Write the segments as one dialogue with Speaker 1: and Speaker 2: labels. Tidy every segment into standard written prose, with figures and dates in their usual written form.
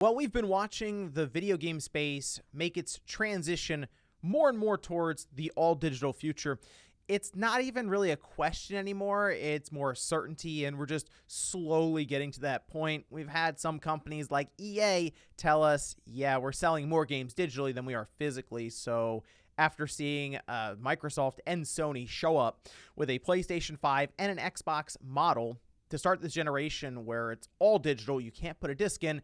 Speaker 1: Well, we've been watching the video game space make its transition more and more towards the all-digital future. It's not even really a question anymore. It's more certainty, and we're just slowly getting to that point. We've had some companies like EA tell us, yeah, we're selling more games digitally than we are physically. So after seeing Microsoft and Sony show up with a PlayStation 5 and an Xbox model to start this generation where it's all digital, you can't put a disc in,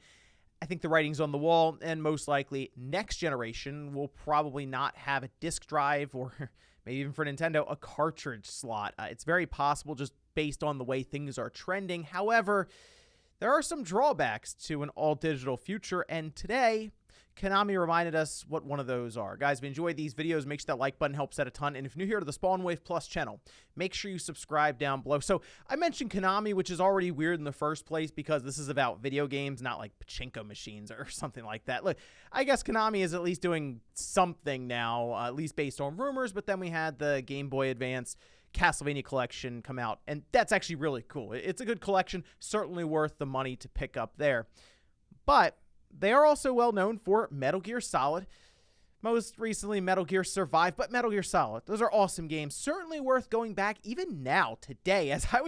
Speaker 1: I think the writing's on the wall, and most likely next generation will probably not have a disk drive or maybe even for Nintendo, a cartridge slot. It's very possible just based on the way things are trending. However, there are some drawbacks to an all-digital future, and today, Konami reminded us what one of those are. Guys, if you enjoyed these videos, make sure that like button helps out a ton. And if you're new here to the Spawn Wave Plus channel, make sure you subscribe down below. So I mentioned Konami, which is already weird in the first place because this is about video games, not like pachinko machines or something like that. Look, I guess Konami is at least doing something now, at least based on rumors. But then we had the Game Boy Advance Castlevania collection come out, and that's actually really cool. It's a good collection, certainly worth the money to pick up there. But they are also well known for Metal Gear Solid, most recently Metal Gear Survive, but Metal Gear Solid. Those are awesome games, certainly worth going back even now, today, as I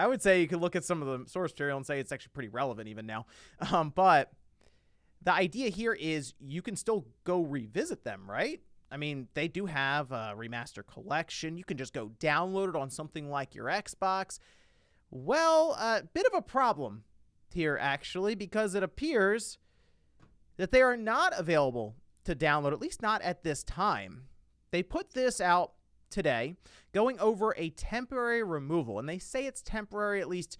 Speaker 1: would say you could look at some of the source material and say it's actually pretty relevant even now. But the idea here is you can still go revisit them, right? I mean, they do have a remaster collection. You can just go download it on something like your Xbox. Well, a bit of a problem here, actually, because it appears that they are not available to download, at least not at this time. They put this out today, going over a temporary removal, and they say it's temporary, at least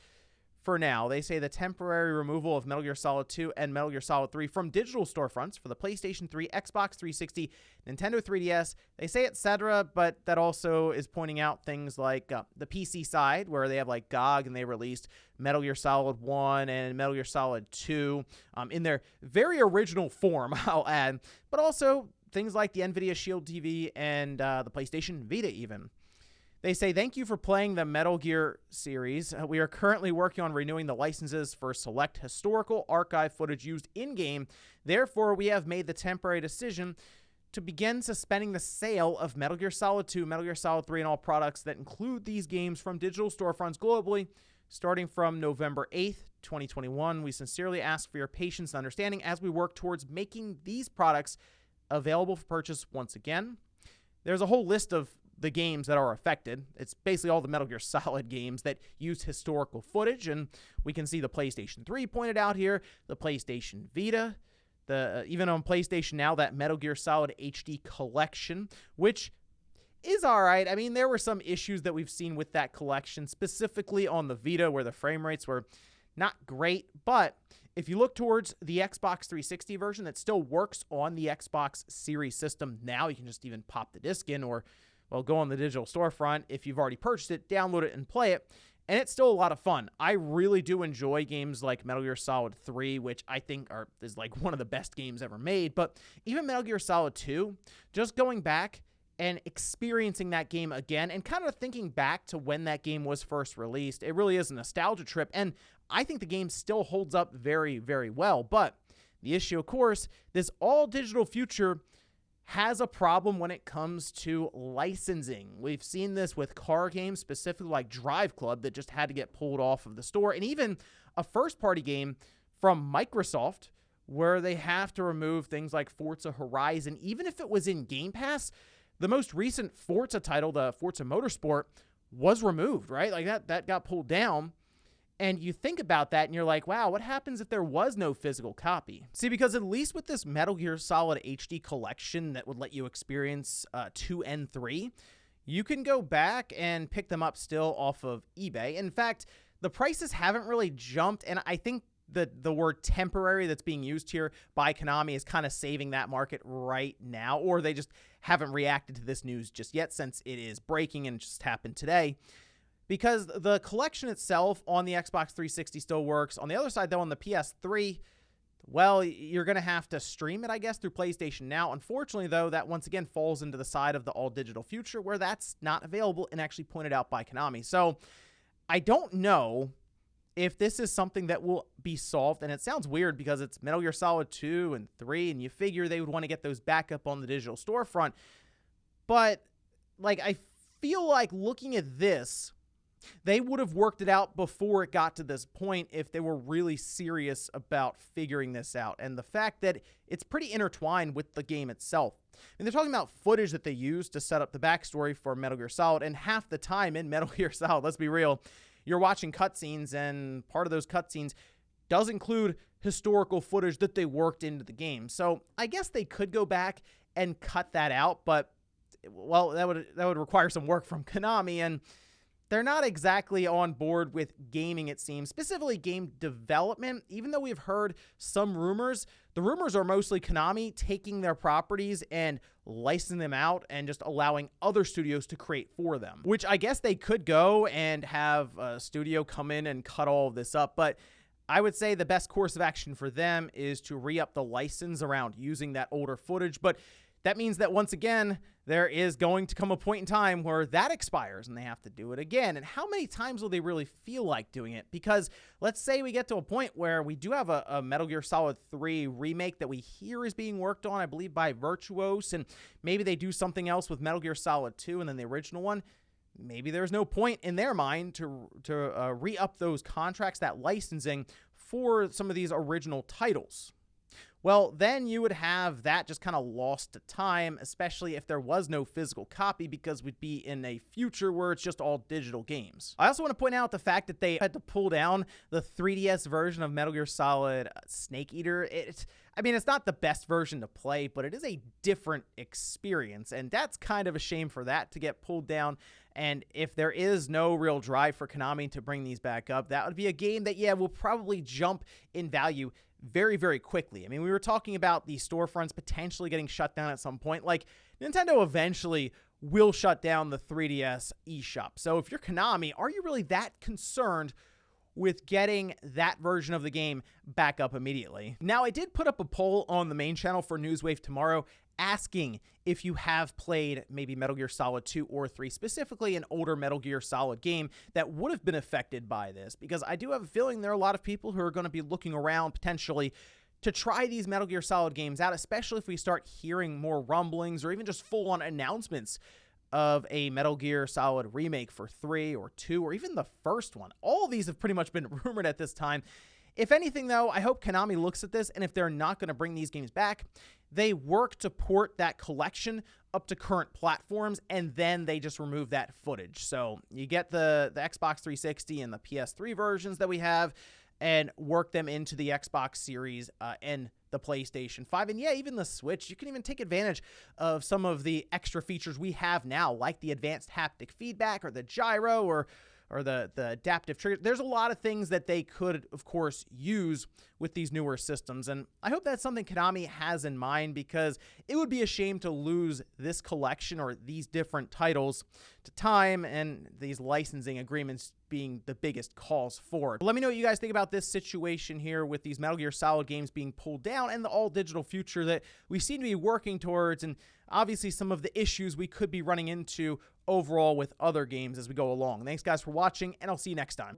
Speaker 1: for now. They say the temporary removal of Metal Gear Solid 2 and Metal Gear Solid 3 from digital storefronts for the PlayStation 3, Xbox 360, Nintendo 3DS. They say etc., but that also is pointing out things like the PC side, where they have like GOG, and they released Metal Gear Solid 1 and Metal Gear Solid 2 in their very original form, I'll add, but also things like the NVIDIA Shield TV and the PlayStation Vita even. They say, thank you for playing the Metal Gear series. We are currently working on renewing the licenses for select historical archive footage used in-game. Therefore, we have made the temporary decision to begin suspending the sale of Metal Gear Solid 2, Metal Gear Solid 3, and all products that include these games from digital storefronts globally, starting from November 8th, 2021. We sincerely ask for your patience and understanding as we work towards making these products available for purchase once again. There's a whole list of the games that are affected. It's basically all the Metal Gear Solid games that use historical footage, and we can see the PlayStation 3 pointed out here, the PlayStation Vita, even on PlayStation Now, that Metal Gear Solid HD collection, which is all right. I mean, there were some issues that we've seen with that collection, specifically on the Vita, where the frame rates were not great, but if you look towards the Xbox 360 version that still works on the Xbox Series system now, you can just even pop the disc in, or well, go on the digital storefront. If you've already purchased it, download it and play it. And it's still a lot of fun. I really do enjoy games like Metal Gear Solid 3, which I think is like one of the best games ever made. But even Metal Gear Solid 2, just going back and experiencing that game again and kind of thinking back to when that game was first released, it really is a nostalgia trip. And I think the game still holds up very, very well. But the issue, of course, this all-digital future has a problem when it comes to licensing. We've seen this with car games, specifically like Drive Club, that just had to get pulled off of the store, and even a first-party game from Microsoft where they have to remove things like Forza Horizon. Even if it was in Game Pass, the most recent Forza title, the Forza Motorsport, was removed, right? Like that got pulled down. And you think about that and you're like, wow, what happens if there was no physical copy? See, because at least with this Metal Gear Solid HD collection that would let you experience 2 and 3, you can go back and pick them up still off of eBay. In fact, the prices haven't really jumped, and I think the word temporary that's being used here by Konami is kind of saving that market right now, or they just haven't reacted to this news just yet since it is breaking and just happened today. Because the collection itself on the Xbox 360 still works. On the other side, though, on the PS3, well, you're going to have to stream it, I guess, through PlayStation Now. Unfortunately, though, that once again falls into the side of the all-digital future where that's not available and actually pointed out by Konami. So I don't know if this is something that will be solved. And it sounds weird because it's Metal Gear Solid 2 and 3, and you figure they would want to get those back up on the digital storefront. But, like, I feel like looking at this, they would have worked it out before it got to this point if they were really serious about figuring this out. And the fact that it's pretty intertwined with the game itself. And they're talking about footage that they used to set up the backstory for Metal Gear Solid, and half the time in Metal Gear Solid, let's be real, you're watching cutscenes, and part of those cutscenes does include historical footage that they worked into the game. So I guess they could go back and cut that out, but, well, that would require some work from Konami, and they're not exactly on board with gaming, it seems, specifically game development. Even though we've heard some rumors, the rumors are mostly Konami taking their properties and licensing them out and just allowing other studios to create for them, which I guess they could go and have a studio come in and cut all of this up. But I would say the best course of action for them is to re-up the license around using that older footage. But that means that, once again, there is going to come a point in time where that expires and they have to do it again. And how many times will they really feel like doing it? Because let's say we get to a point where we do have a Metal Gear Solid 3 remake that we hear is being worked on, I believe, by Virtuos, and maybe they do something else with Metal Gear Solid 2 and then the original one. Maybe there's no point in their mind to re-up those contracts, that licensing, for some of these original titles. Well, then you would have that just kind of lost to time, especially if there was no physical copy, because we'd be in a future where it's just all digital games. I also want to point out the fact that they had to pull down the 3DS version of Metal Gear Solid Snake Eater. It's not the best version to play, but it is a different experience, and that's kind of a shame for that to get pulled down. And if there is no real drive for Konami to bring these back up, that would be a game that, will probably jump in value very, very quickly. I mean, we were talking about the storefronts potentially getting shut down at some point. Like, Nintendo eventually will shut down the 3DS eShop. So if you're Konami, are you really that concerned with getting that version of the game back up immediately? Now, I did put up a poll on the main channel for Newswave tomorrow asking if you have played maybe Metal Gear Solid 2 or 3, specifically an older Metal Gear Solid game that would have been affected by this, because I do have a feeling there are a lot of people who are going to be looking around potentially to try these Metal Gear Solid games out, especially if we start hearing more rumblings or even just full-on announcements of a Metal Gear Solid remake for 3 or 2 or even the first one. All of these have pretty much been rumored at this time. If anything, though, I hope Konami looks at this, and if they're not going to bring these games back, they work to port that collection up to current platforms, and then they just remove that footage. So you get the Xbox 360 and the PS3 versions that we have, and work them into the Xbox Series and the PlayStation 5. And even the Switch. You can even take advantage of some of the extra features we have now, like the advanced haptic feedback or the gyro or the adaptive trigger. There's a lot of things that they could, of course, use with these newer systems. And I hope that's something Konami has in mind, because it would be a shame to lose this collection or these different titles to time and these licensing agreements being the biggest cause for it. But let me know what you guys think about this situation here with these Metal Gear Solid games being pulled down and the all-digital future that we seem to be working towards, and obviously some of the issues we could be running into overall with other games as we go along. Thanks, guys, for watching, and I'll see you next time.